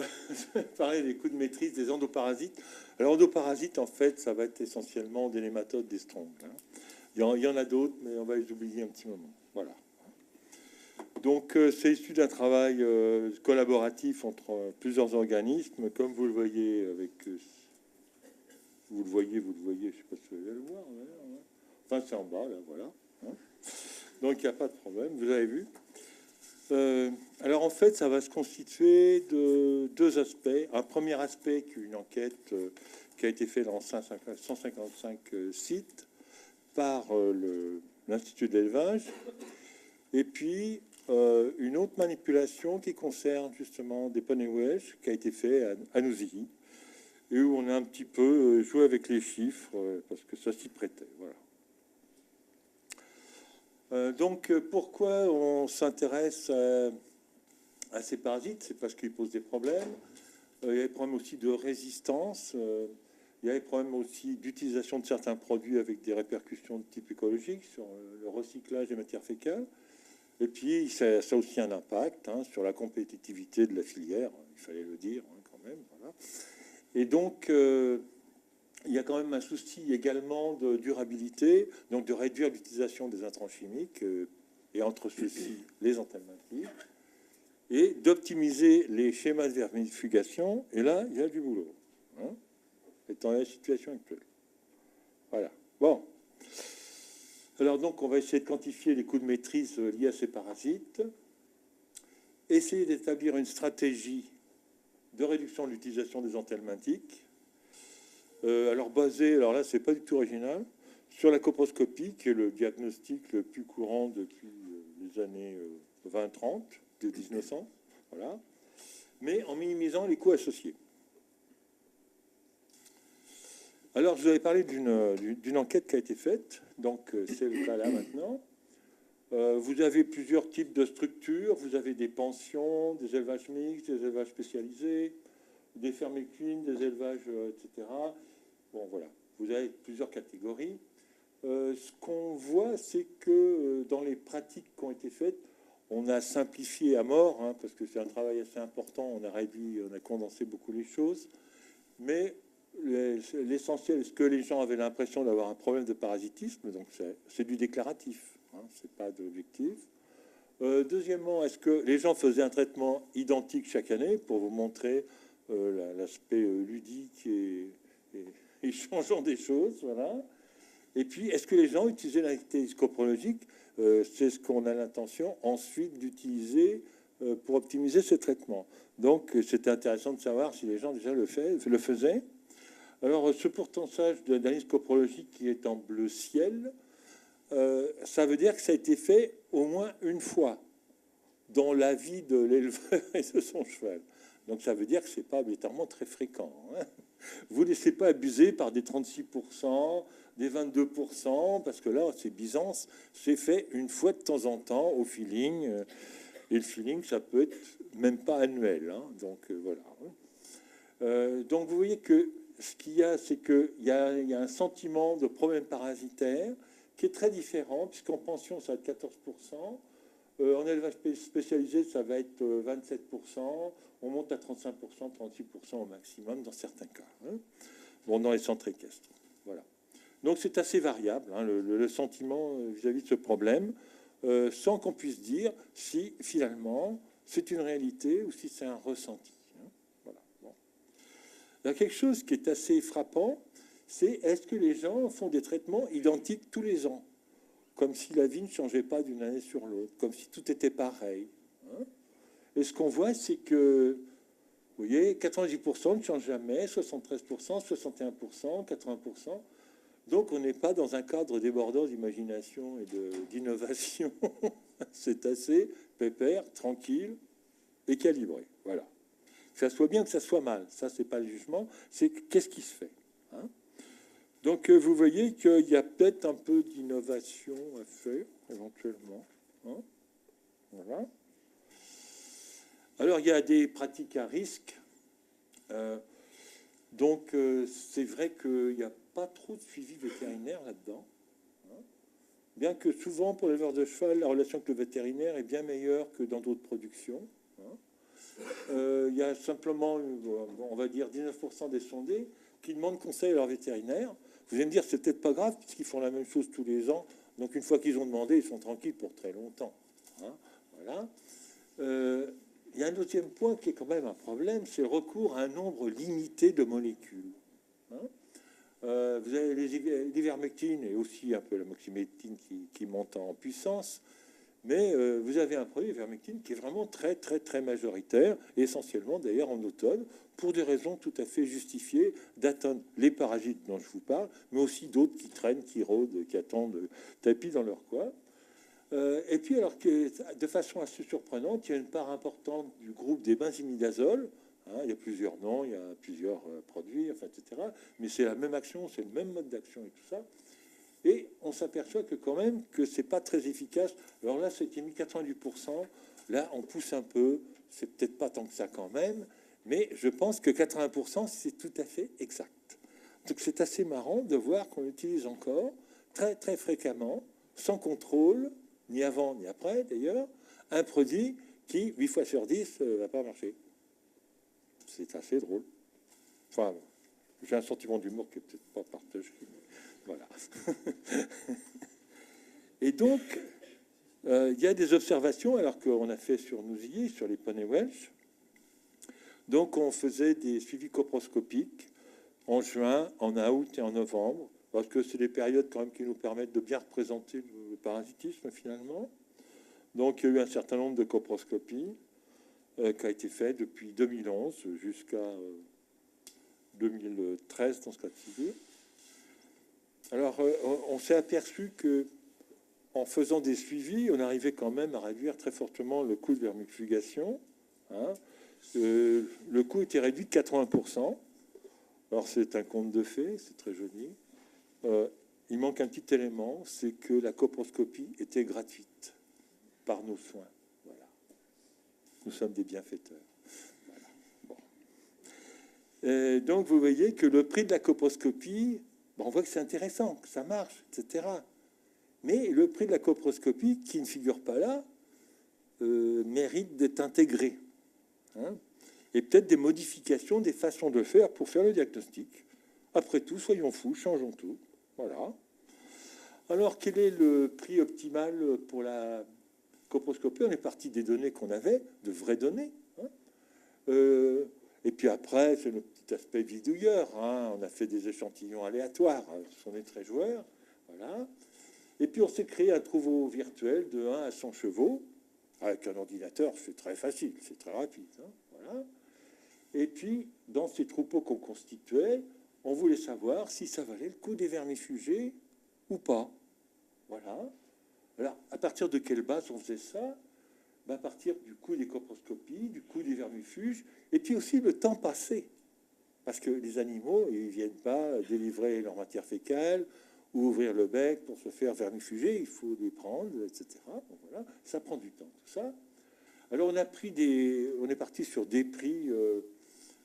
Je vais parler des coûts de maîtrise des endoparasites. Alors, endoparasites, en fait, ça va être essentiellement des nématodes, des strongs, hein. Il y en a d'autres, mais on va les oublier un petit moment. Voilà. Donc, c'est issu d'un travail collaboratif entre plusieurs organismes, comme vous le voyez avec... vous le voyez, je ne sais pas si vous allez le voir. Ouais. Enfin, c'est en bas, là, voilà. Hein. Donc, il n'y a pas de problème, vous avez vu. Alors, en fait, ça va se constituer de deux aspects. Un premier aspect, qui est une enquête qui a été faite dans 155 sites par l'Institut de l'élevage. Et puis, une autre manipulation qui concerne justement des poneys Welsh, qui a été fait à Nouzilly, et où on a un petit peu joué avec les chiffres, parce que ça s'y prêtait. Voilà. Donc, pourquoi on s'intéresse à ces parasites? C'est parce qu'ils posent des problèmes. Il y a des problèmes aussi de résistance. Il y a des problèmes aussi d'utilisation de certains produits avec des répercussions de type écologique sur le recyclage des matières fécales. Et puis, ça a aussi un impact sur la compétitivité de la filière, il fallait le dire quand même. Voilà. Et donc, il y a quand même un souci également de durabilité, donc de réduire l'utilisation des intrants chimiques, et entre ceux-ci, les anthelmintiques, et d'optimiser les schémas de vermifugation. Et là, il y a du boulot, étant la situation actuelle. Voilà. Bon. Alors donc, on va essayer de quantifier les coûts de maîtrise liés à ces parasites, essayer d'établir une stratégie de réduction de l'utilisation des anthelmintiques. Alors là, c'est pas du tout original, sur la coproscopie, qui est le diagnostic le plus courant depuis les années 20-30, de 1900, voilà, mais en minimisant les coûts associés. Alors, je vous avais parlé d'une enquête qui a été faite, donc c'est le cas là maintenant. Vous avez plusieurs types de structures, vous avez des pensions, des élevages mixtes, des élevages spécialisés, des fermes équines, des élevages, etc. Bon, voilà, vous avez plusieurs catégories. Ce qu'on voit, c'est que dans les pratiques qui ont été faites, on a simplifié à mort, parce que c'est un travail assez important, on a réduit, on a condensé beaucoup les choses, mais l'essentiel, est-ce que les gens avaient l'impression d'avoir un problème de parasitisme? Donc c'est du déclaratif, c'est pas de l'objectif. Deuxièmement, est-ce que les gens faisaient un traitement identique chaque année pour vous montrer l'aspect ludique et changeant des choses, voilà. Et puis, est-ce que les gens utilisaient l'analyse coprologique? C'est ce qu'on a l'intention ensuite d'utiliser pour optimiser ce traitement. Donc, c'était intéressant de savoir si les gens déjà le faisaient. Alors, ce pourcentage d'analyse coprologique qui est en bleu ciel, ça veut dire que ça a été fait au moins une fois dans la vie de l'éleveur et de son cheval. Donc, ça veut dire que ce n'est pas obligatoirement très fréquent. Vous ne laissez pas abuser par des 36%, des 22%, parce que là, c'est Byzance, c'est fait une fois de temps en temps au feeling. Et le feeling, ça peut être même pas annuel. Donc, voilà. Donc, vous voyez que ce qu'il y a, c'est qu'il y a un sentiment de problème parasitaire qui est très différent, puisqu'en pension, ça va être 14%. En élevage spécialisé, ça va être 27%. On monte à 35%, 36% au maximum dans certains cas. Bon, dans les centres équestres. Voilà. Donc, c'est assez variable, le sentiment vis-à-vis de ce problème, sans qu'on puisse dire si, finalement, c'est une réalité ou si c'est un ressenti. Voilà. Bon. Il y a quelque chose qui est assez frappant, c'est est-ce que les gens font des traitements identiques tous les ans, comme si la vie ne changeait pas d'une année sur l'autre, comme si tout était pareil. Et ce qu'on voit, c'est que, vous voyez, 90% ne changent jamais, 73%, 61%, 80%. Donc, on n'est pas dans un cadre débordant d'imagination et d'innovation. C'est assez pépère, tranquille et calibré. Voilà. Que ça soit bien, que ça soit mal. Ça, c'est pas le jugement. C'est qu'est-ce qui se fait. Donc, vous voyez qu'il y a peut-être un peu d'innovation à faire, éventuellement. Voilà. Alors, il y a des pratiques à risque. Donc, c'est vrai qu'il n'y a pas trop de suivi vétérinaire là-dedans. Bien que souvent, pour l'éleveur de cheval, la relation avec le vétérinaire est bien meilleure que dans d'autres productions. Il y a simplement, on va dire, 19% des sondés qui demandent conseil à leur vétérinaire. Vous allez me dire, c'est peut-être pas grave, puisqu'ils font la même chose tous les ans. Donc, une fois qu'ils ont demandé, ils sont tranquilles pour très longtemps. Hein, voilà. Il y a un deuxième point qui est quand même un problème, c'est le recours à un nombre limité de molécules. Hein. Vous avez l'ivermectine et aussi un peu la moximétine qui monte en puissance. Mais vous avez un produit, l'ivermectine, qui est vraiment très, très, très majoritaire, et essentiellement d'ailleurs en automne, pour des raisons tout à fait justifiées d'atteindre les parasites dont je vous parle, mais aussi d'autres qui traînent, qui rôdent, qui attendent tapis dans leur coin. Et puis, alors que de façon assez surprenante, il y a une part importante du groupe des benzimidazoles. Hein, il y a plusieurs noms, il y a plusieurs produits, enfin, etc. Mais c'est la même action, c'est le même mode d'action et tout ça. Et on s'aperçoit que quand même que c'est pas très efficace. Alors là, c'était mis 88%. Là, on pousse un peu. C'est peut-être pas tant que ça quand même, mais je pense que 80%, c'est tout à fait exact. Donc c'est assez marrant de voir qu'on utilise encore très très fréquemment, sans contrôle, ni avant ni après d'ailleurs, un produit qui 8 fois sur 10 va pas marcher. C'est assez drôle. Enfin, j'ai un sentiment d'humour qui est peut-être pas partagé. Voilà. Et donc, il y a des observations, alors qu'on a fait sur Nousillé, sur les poneys Welsh. Donc, on faisait des suivis coproscopiques en juin, en août et en novembre, parce que c'est des périodes quand même qui nous permettent de bien représenter le parasitisme finalement. Donc, il y a eu un certain nombre de coproscopies qui a été fait depuis 2011 jusqu'à 2013 dans ce cas de figure. Alors, on s'est aperçu que en faisant des suivis, on arrivait quand même à réduire très fortement le coût de vermifugation. Hein. Le coût était réduit de 80%. Alors, c'est un conte de fées, c'est très joli. Il manque un petit élément, c'est que la coproscopie était gratuite par nos soins. Voilà. Nous sommes des bienfaiteurs. Voilà. Bon. Donc, vous voyez que le prix de la coproscopie, on voit que c'est intéressant, que ça marche, etc. Mais le prix de la coproscopie, qui ne figure pas là, mérite d'être intégré. Hein, et peut-être des modifications, des façons de faire pour faire le diagnostic. Après tout, soyons fous, changeons tout. Voilà. Alors, quel est le prix optimal pour la coproscopie? On est parti des données qu'on avait, de vraies données. Hein. Et puis après, c'est le petit aspect bidouilleur. Hein. On a fait des échantillons aléatoires. On est très joueurs. Voilà. Et puis, on s'est créé un troupeau virtuel de 1 à 100 chevaux. Avec un ordinateur, c'est très facile, c'est très rapide. Hein. Voilà. Et puis, dans ces troupeaux qu'on constituait, on voulait savoir si ça valait le coup des vermifugés ou pas. Voilà. Alors, à partir de quelle base on faisait ça? À partir du coût des coproscopies, du coût des vermifuges, et puis aussi le temps passé. Parce que les animaux, ils ne viennent pas délivrer leur matière fécale ou ouvrir le bec pour se faire vermifuger, il faut les prendre, etc. Donc voilà, ça prend du temps, tout ça. Alors on est parti sur des prix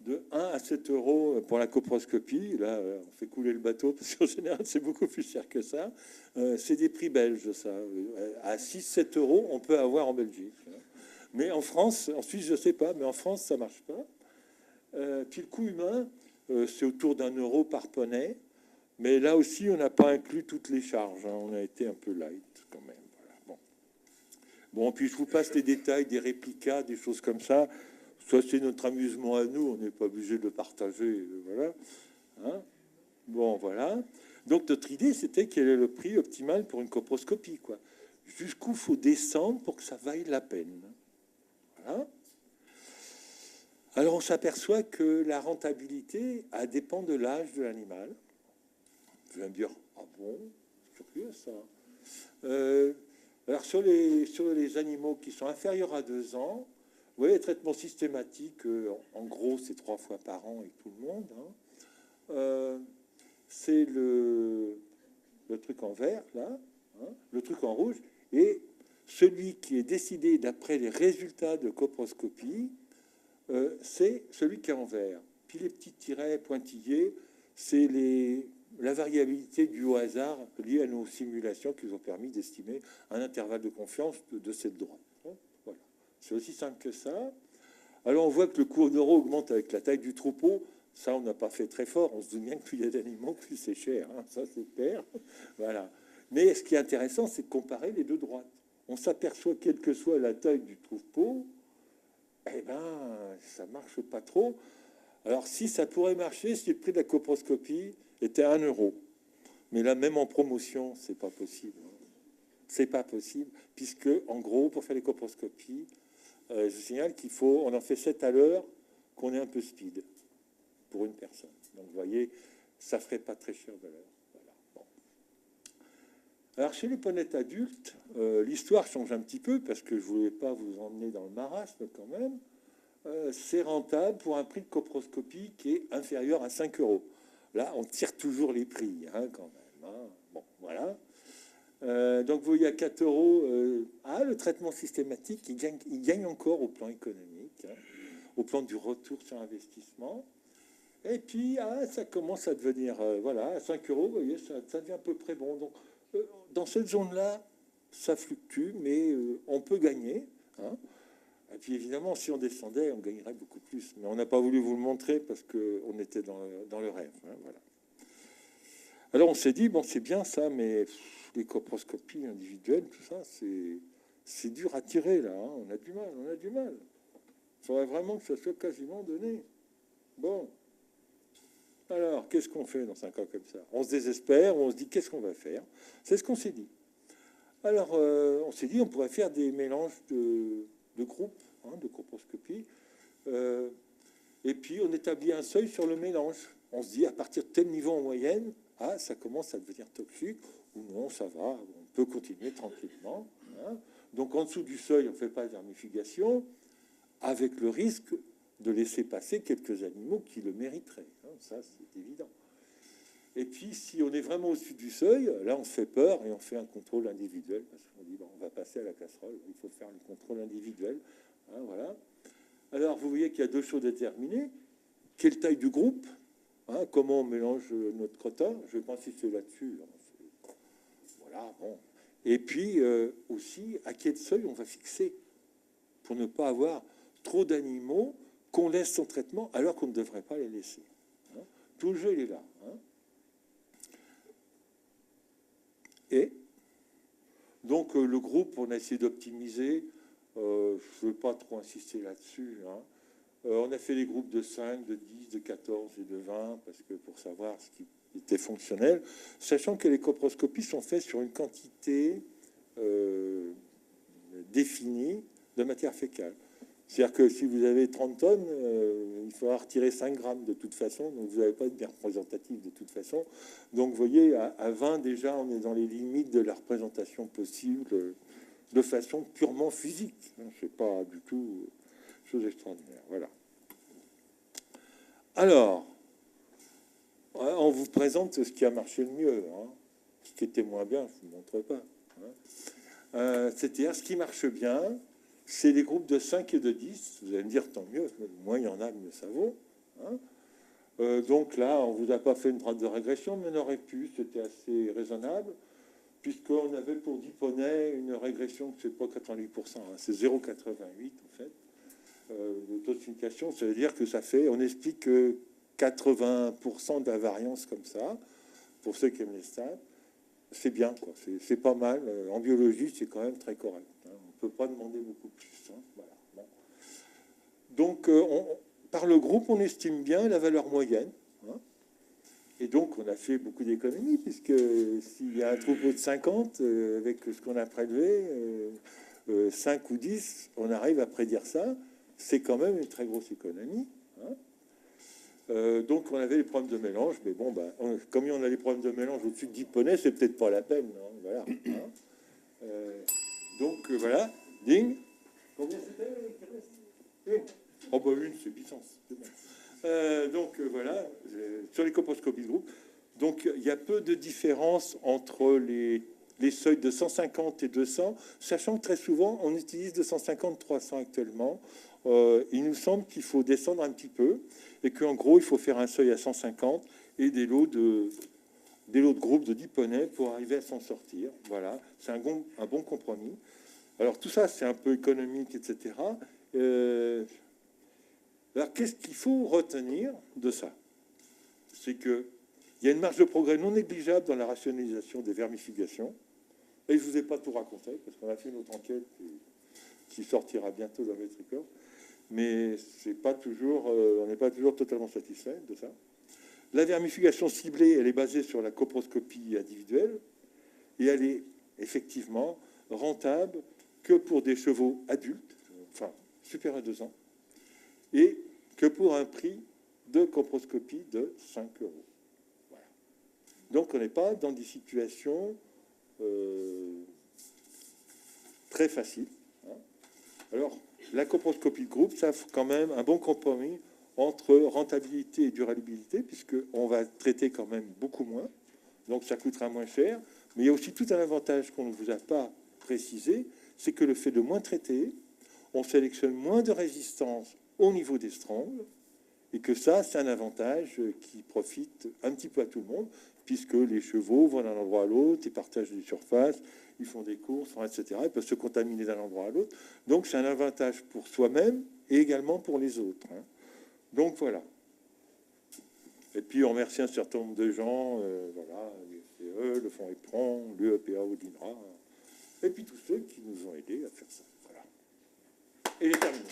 de 1 à 7 euros pour la coproscopie. Là, on fait couler le bateau parce qu'en général, c'est beaucoup plus cher que ça. C'est des prix belges, ça. À 6-7 euros, on peut avoir en Belgique. Mais en France, en Suisse, je ne sais pas, mais en France, ça ne marche pas. Puis le coût humain, c'est autour d'1 euro par poney. Mais là aussi, on n'a pas inclus toutes les charges. Hein. On a été un peu light quand même. Voilà. Bon, puis je vous passe les détails des réplicas, des choses comme ça. Ça, c'est notre amusement à nous. On n'est pas obligé de partager. Voilà. Hein. Bon, voilà. Donc, notre idée, c'était quel est le prix optimal pour une coproscopie, quoi. Jusqu'où faut descendre pour que ça vaille la peine. Voilà. Alors, on s'aperçoit que la rentabilité dépend de l'âge de l'animal. Vous allez me dire, ah bon, c'est curieux ça. Alors sur les animaux qui sont inférieurs à 2 ans, vous voyez, les traitements systématiques, en gros, c'est 3 fois par an avec tout le monde. Hein. C'est le truc en vert, là, hein, le truc en rouge, et celui qui est décidé d'après les résultats de coproscopie, c'est celui qui est en vert. Puis les petits tirets pointillés, c'est la variabilité due au hasard liée à nos simulations qui nous ont permis d'estimer un intervalle de confiance de cette droite. Voilà. C'est aussi simple que ça. Alors on voit que le cours d'euro augmente avec la taille du troupeau. Ça, on n'a pas fait très fort. On se doute bien que plus il y a d'animaux, plus c'est cher. Hein. Ça, c'est clair. Voilà. Mais ce qui est intéressant, c'est de comparer les deux droites. On s'aperçoit, quelle que soit la taille du troupeau, eh ben, ça marche pas trop. Alors, si ça pourrait marcher, si le prix de la coproscopie était 1 euro. Mais là, même en promotion, c'est pas possible. C'est pas possible, puisque, en gros, pour faire les coproscopies, je signale qu'il faut, on en fait 7 à l'heure, qu'on est un peu speed pour une personne. Donc, vous voyez, ça ferait pas très cher de l'heure. Voilà. Bon. Alors, chez les ponettes adultes, l'histoire change un petit peu, parce que je voulais pas vous emmener dans le marasme quand même. C'est rentable pour un prix de coproscopie qui est inférieur à 5 euros. Là, on tire toujours les prix, hein, quand même. Hein. Bon, voilà. Donc, vous voyez, à 4 euros, le traitement systématique, il gagne encore au plan économique, hein, au plan du retour sur investissement. Et puis, ça commence à devenir, voilà, à 5 euros, vous voyez, ça devient à peu près bon. Donc, dans cette zone-là, ça fluctue, mais on peut gagner. Hein. Et puis, évidemment, si on descendait, on gagnerait beaucoup plus. Mais on n'a pas voulu vous le montrer parce qu'on était dans le rêve. Hein, voilà. Alors, on s'est dit, bon, c'est bien ça, mais les coproscopies individuelles, tout ça, c'est dur à tirer, là. Hein. On a du mal. Il faudrait vraiment que ça soit quasiment donné. Bon. Alors, qu'est-ce qu'on fait dans un cas comme ça? On se désespère, on se dit, qu'est-ce qu'on va faire? C'est ce qu'on s'est dit. Alors, on s'est dit, on pourrait faire des mélanges de groupes, hein, de coproscopie. Et puis, on établit un seuil sur le mélange. On se dit, à partir de tel niveau en moyenne, ça commence à devenir toxique, ou non, ça va, on peut continuer tranquillement. Hein. Donc, en dessous du seuil, on ne fait pas de vermifugation, avec le risque de laisser passer quelques animaux qui le mériteraient. Hein. Ça, c'est évident. Et puis, si on est vraiment au-dessus du seuil, là, on se fait peur et on fait un contrôle individuel, parce qu'on dit, bon, on va passer à la casserole, il faut faire le contrôle individuel. Hein, voilà. Alors, vous voyez qu'il y a deux choses déterminées. Quelle taille du groupe? Hein, comment on mélange notre quota? Je vais pas insister là-dessus. Hein, voilà, bon. Et puis, aussi, à quel seuil on va fixer pour ne pas avoir trop d'animaux qu'on laisse sans traitement alors qu'on ne devrait pas les laisser. Hein. Tout le jeu, il est là. Hein. Et donc, le groupe, on a essayé d'optimiser. Je ne veux pas trop insister là-dessus. Hein. On a fait des groupes de 5, de 10, de 14 et de 20, parce que pour savoir ce qui était fonctionnel, sachant que les coproscopies sont faites sur une quantité définie de matière fécale. C'est-à-dire que si vous avez 30 tonnes, il faudra retirer 5 grammes de toute façon, donc vous n'avez pas être bien représentatif de toute façon. Donc vous voyez, à 20 déjà, on est dans les limites de la représentation possible de façon purement physique. C'est pas du tout chose extraordinaire. Voilà. Alors, on vous présente ce qui a marché le mieux. Hein. Ce qui était moins bien, je ne vous montre pas. Hein. C'est-à-dire, ce qui marche bien, c'est les groupes de 5 et de 10. Vous allez me dire, tant mieux, moins il y en a, mieux ça vaut. Hein. Donc là, on ne vous a pas fait une droite de régression, mais on aurait pu, c'était assez raisonnable, puisqu'on avait pour 10 poneys une régression, c'est pas 88%, hein, c'est 0,88 en fait. De taux de signification, ça veut dire que ça fait, on explique que 80% de la variance comme ça, pour ceux qui aiment les stats, c'est bien, quoi. C'est pas mal. En biologie, c'est quand même très correct. Hein. On ne peut pas demander beaucoup plus. Hein. Voilà. Bon. Donc, par le groupe, on estime bien la valeur moyenne. Hein. Et donc, on a fait beaucoup d'économies, puisque s'il y a un troupeau de 50, avec ce qu'on a prélevé, 5 ou 10, on arrive à prédire ça. C'est quand même une très grosse économie. Hein. Donc, on avait les problèmes de mélange, mais bon, comme on a les problèmes de mélange au-dessus de 10 poneys, c'est peut-être pas la peine. Hein. Voilà. Hein. Donc, voilà. Ding. Combien c'était? Oh, bah, une, c'est puissance. Donc, voilà. Sur les coproscopies de groupe. Donc, il y a peu de différence entre les seuils de 150 et 200, sachant que très souvent, on utilise 250-300 actuellement. Il nous semble qu'il faut descendre un petit peu et qu'en gros, il faut faire un seuil à 150 et des lots de groupe de 10 poneys pour arriver à s'en sortir. Voilà, c'est un bon compromis. Alors tout ça, c'est un peu économique, etc. Alors, qu'est-ce qu'il faut retenir de ça? C'est qu'il y a une marge de progrès non négligeable dans la rationalisation des vermifugations. Et je ne vous ai pas tout raconté, parce qu'on a fait une autre enquête qui sortira bientôt dans Metricorp. Mais c'est pas toujours, on n'est pas toujours totalement satisfait de ça. La vermifugation ciblée, elle est basée sur la coproscopie individuelle, et elle est effectivement rentable que pour des chevaux adultes, enfin supérieurs à 2 ans, et que pour un prix de coproscopie de 5 euros. Voilà. Donc on n'est pas dans des situations très faciles. Hein. Alors, la coproscopie de groupe, ça fait quand même un bon compromis entre rentabilité et durabilité, puisqu'on va traiter quand même beaucoup moins, donc ça coûtera moins cher. Mais il y a aussi tout un avantage qu'on ne vous a pas précisé, c'est que le fait de moins traiter, on sélectionne moins de résistance au niveau des strangles, et que ça, c'est un avantage qui profite un petit peu à tout le monde, puisque les chevaux vont d'un endroit à l'autre, ils partagent des surfaces, ils font des courses, etc. Ils peuvent se contaminer d'un endroit à l'autre. Donc, c'est un avantage pour soi-même et également pour les autres. Hein. Donc, voilà. Et puis, on remercie un certain nombre de gens, voilà, l'UFCE, le Fonds EPRON, l'UEPA ou l'INRA, et puis tous ceux qui nous ont aidés à faire ça. Voilà. Et les terminaux.